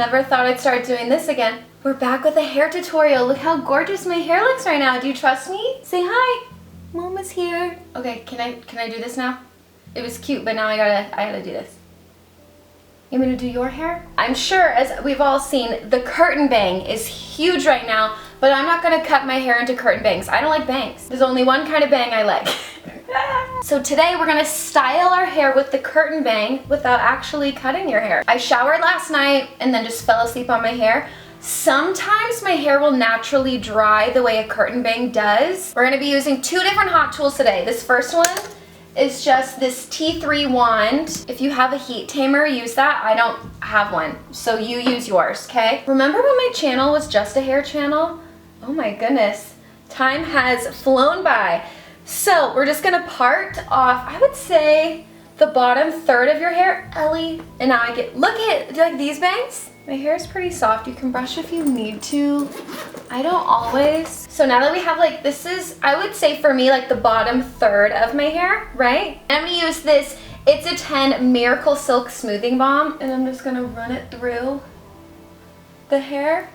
Never thought I'd start doing this again. We're back with a hair tutorial. Look how gorgeous my hair looks right now. Do you trust me? Say hi. Mama's here. Okay, can I do this now? It was cute, but now I gotta do this. You want me to do your hair? I'm sure, as we've all seen, the curtain bang is huge right now, but I'm not gonna cut my hair into curtain bangs. I don't like bangs. There's only one kind of bang I like. So today we're gonna style our hair with the curtain bang without actually cutting your hair. I showered last night and then just fell asleep on my hair. Sometimes my hair will naturally dry the way a curtain bang does. We're gonna be using two different hot tools today. This first one is just this T3 wand. If you have a heat tamer, use that. I don't have one, so you use yours, okay? Remember when my channel was just a hair channel? Oh my goodness, time has flown by. So we're just gonna part off, I would say, the bottom third of your hair, Ellie. And now I get, look at, do you like these bangs? My hair is pretty soft. You can brush if you need to. I don't always. So now that we have like, this is, I would say for me, like the bottom third of my hair, right? And I'm gonna use this It's a 10 Miracle Silk Smoothing Balm. And I'm just gonna run it through the hair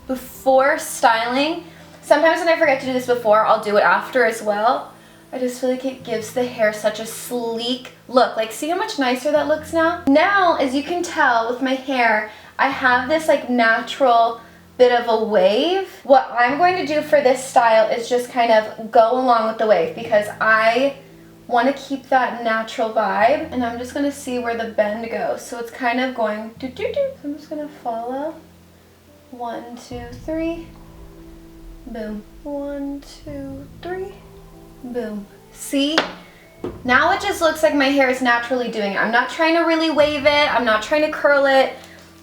before styling. Sometimes when I forget to do this before, I'll do it after as well. I just feel like it gives the hair such a sleek look. Like, see how much nicer that looks now? Now, as you can tell with my hair, I have this like natural bit of a wave. What I'm going to do for this style is just kind of go along with the wave because I want to keep that natural vibe. And I'm just going to see where the bend goes. So it's kind of going do-do-do. So I'm just going to follow. 1, 2, 3. Boom. 1, 2, 3. Boom. See? Now it just looks like my hair is naturally doing it. I'm not trying to really wave it. I'm not trying to curl it.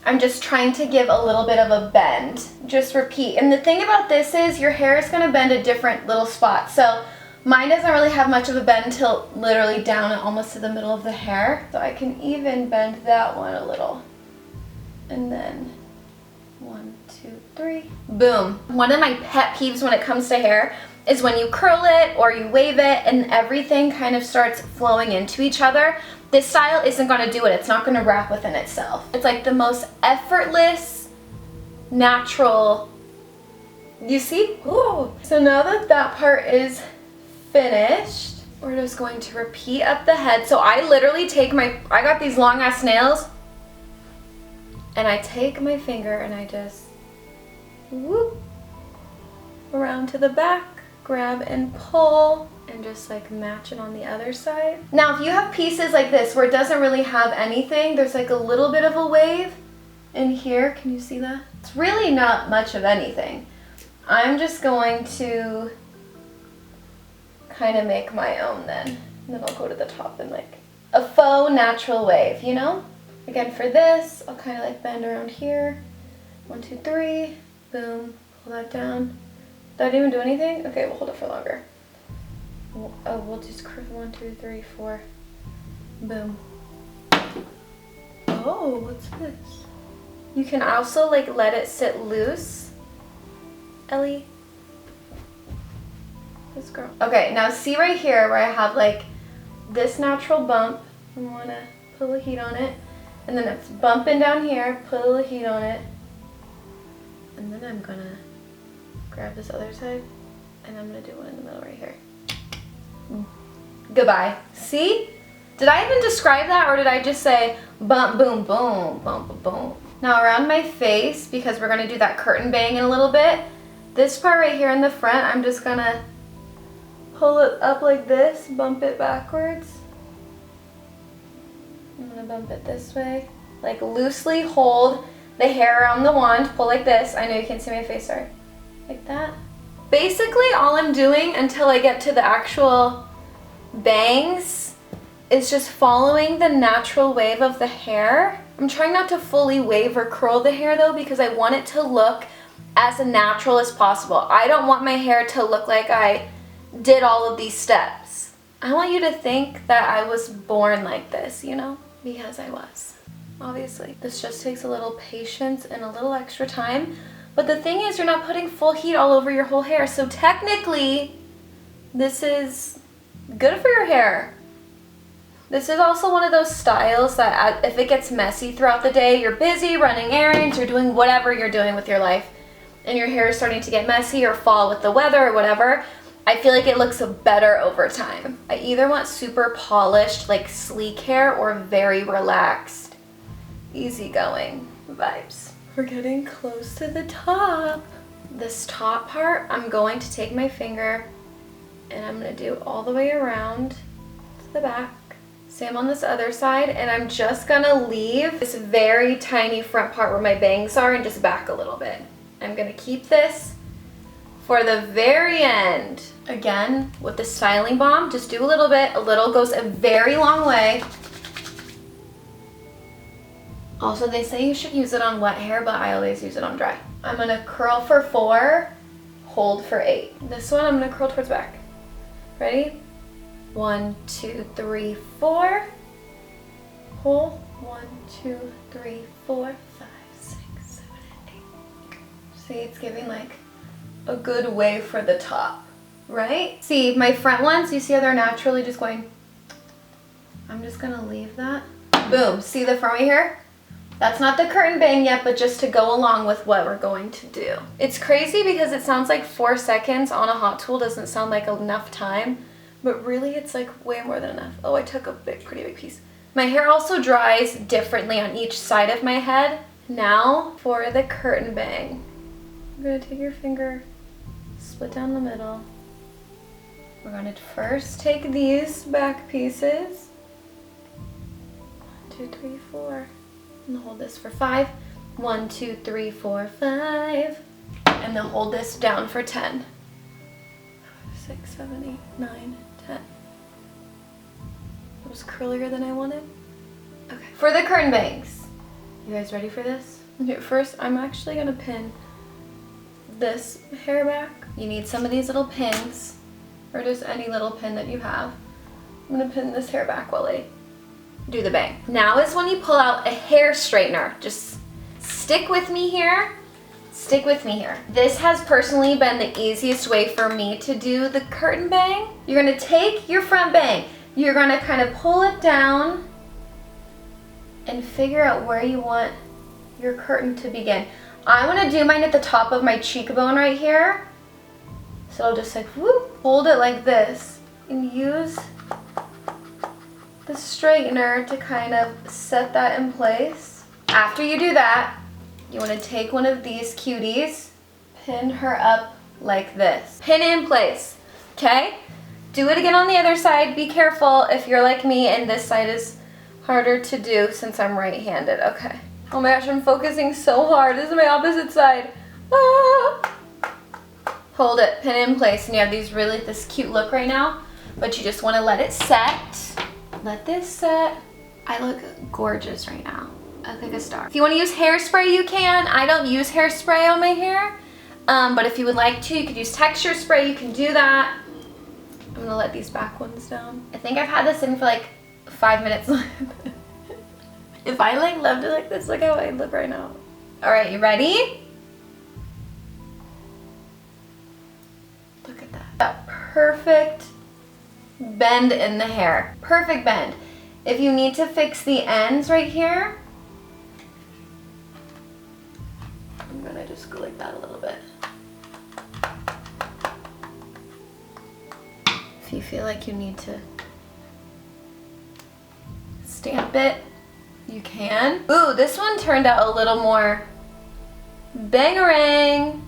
I'm just trying to give a little bit of a bend. Just repeat. And the thing about this is your hair is going to bend at different little spots. So mine doesn't really have much of a bend till literally down almost to the middle of the hair. So I can even bend that one a little. And then 1, 2, 3. Boom. One of my pet peeves when it comes to hair is when you curl it or you wave it and everything kind of starts flowing into each other. This style isn't going to do it. It's not going to wrap within itself. It's like the most effortless, natural, you see? Ooh. So now that that part is finished, we're just going to repeat up the head. So I literally take I got these long ass nails, and I take my finger and I just whoop around to the back. Grab and pull and just like match it on the other side. Now if you have pieces like this where it doesn't really have anything, there's like a little bit of a wave in here. Can you see that? It's really not much of anything. I'm just going to kind of make my own then. And then I'll go to the top in like a faux natural wave, you know? Again, for this, I'll kind of like bend around here. 1, 2, 3, boom, pull that down. Did I even do anything? Okay, we'll hold it for longer. Oh, we'll just 1, 2, 3, 4. Boom. Oh, what's this? You can also like let it sit loose. Ellie. This girl. Okay, now see right here where I have like this natural bump. I want to put a little heat on it. And then it's bumping down here, put a little heat on it. And then I'm gonna grab this other side, and I'm gonna do one in the middle right here. Goodbye. See? Did I even describe that, or did I just say bump, boom, boom, bump, boom, boom? Now around my face, because we're gonna do that curtain bang in a little bit, this part right here in the front, I'm just gonna pull it up like this, bump it backwards. I'm gonna bump it this way. Like loosely hold the hair around the wand, pull like this. I know you can't see my face, sorry. Like that. Basically all I'm doing until I get to the actual bangs is just following the natural wave of the hair. I'm trying not to fully wave or curl the hair though because I want it to look as natural as possible. I don't want my hair to look like I did all of these steps. I want you to think that I was born like this, you know, because I was, obviously. This just takes a little patience and a little extra time. But the thing is, you're not putting full heat all over your whole hair. So technically, this is good for your hair. This is also one of those styles that if it gets messy throughout the day, you're busy running errands, you're doing whatever you're doing with your life, and your hair is starting to get messy or fall with the weather or whatever, I feel like it looks better over time. I either want super polished, like sleek hair, or very relaxed, easygoing vibes. We're getting close to the top. This top part, I'm going to take my finger and I'm gonna do all the way around to the back. Same on this other side, and I'm just gonna leave this very tiny front part where my bangs are and just back a little bit. I'm gonna keep this for the very end. Again, with the styling balm, just do a little bit. A little goes a very long way. Also, they say you should use it on wet hair, but I always use it on dry. I'm gonna curl for 4, hold for 8. This one, I'm gonna curl towards back. Ready? 1, 2, 3, 4. Hold. 1, 2, 3, 4, 5, 6, 7, 8. See, it's giving like a good way for the top, right? See, my front ones, you see how they're naturally just going. I'm just gonna leave that. Boom, see the front right here? That's not the curtain bang yet, but just to go along with what we're going to do. It's crazy because it sounds like 4 seconds on a hot tool doesn't sound like enough time, but really it's like way more than enough. Oh, I took a pretty big piece. My hair also dries differently on each side of my head. Now for the curtain bang. I'm gonna take your finger, split down the middle. We're gonna first take these back pieces. 1, 2, 3, 4. And hold this for 5. 1, 2, 3, 4, 5. And then hold this down for 10. 6, 7, 8, 9, 10. It was curlier than I wanted. Okay. For the curtain bangs. You guys ready for this? Okay, first I'm actually gonna pin this hair back. You need some of these little pins, or just any little pin that you have. I'm gonna pin this hair back while I do the bang. Now is when you pull out a hair straightener. Just stick with me here. Stick with me here. This has personally been the easiest way for me to do the curtain bang. You're gonna take your front bang. You're gonna kind of pull it down and figure out where you want your curtain to begin. I wanna do mine at the top of my cheekbone right here. So I'll just like, whoop, hold it like this and use the straightener to kind of set that in place. After you do that, you want to take one of these cuties, pin her up like this. Pin it in place, okay? Do it again on the other side. Be careful if you're like me and this side is harder to do since I'm right-handed. Okay. Oh my gosh, I'm focusing so hard. This is my opposite side. Ah! Hold it, pin it in place, and you have this cute look right now, but you just want to let it set. Let this set. I look gorgeous right now. I look like a star. If you want to use hairspray, you can. I don't use hairspray on my hair, but if you would like to, you could use texture spray. You can do that. I'm gonna let these back ones down. I think I've had this in for like 5 minutes. If I like left it like this, look how I look right now. All right, you ready? Look at that. That perfect bend in the hair. Perfect bend. If you need to fix the ends right here, I'm gonna just go like that a little bit. If you feel like you need to stamp it, you can. Ooh, this one turned out a little more bangarang.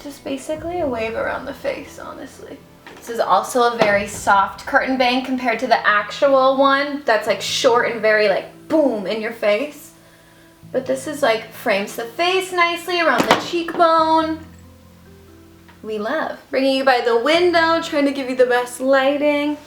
Just basically a wave around the face, honestly. This is also a very soft curtain bang compared to the actual one that's like short and very like boom in your face. But this is like frames the face nicely around the cheekbone. We love. Bringing you by the window, trying to give you the best lighting.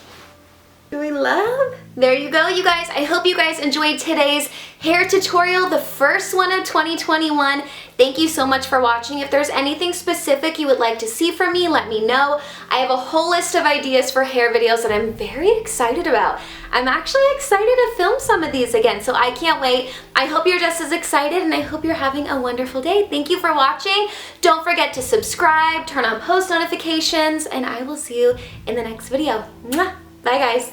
Do we love? There you go, you guys. I hope you guys enjoyed today's hair tutorial, the first one of 2021. Thank you so much for watching. If there's anything specific you would like to see from me, let me know. I have a whole list of ideas for hair videos that I'm very excited about. I'm actually excited to film some of these again, so I can't wait. I hope you're just as excited, and I hope you're having a wonderful day. Thank you for watching. Don't forget to subscribe, turn on post notifications, and I will see you in the next video. Mwah! Bye, guys.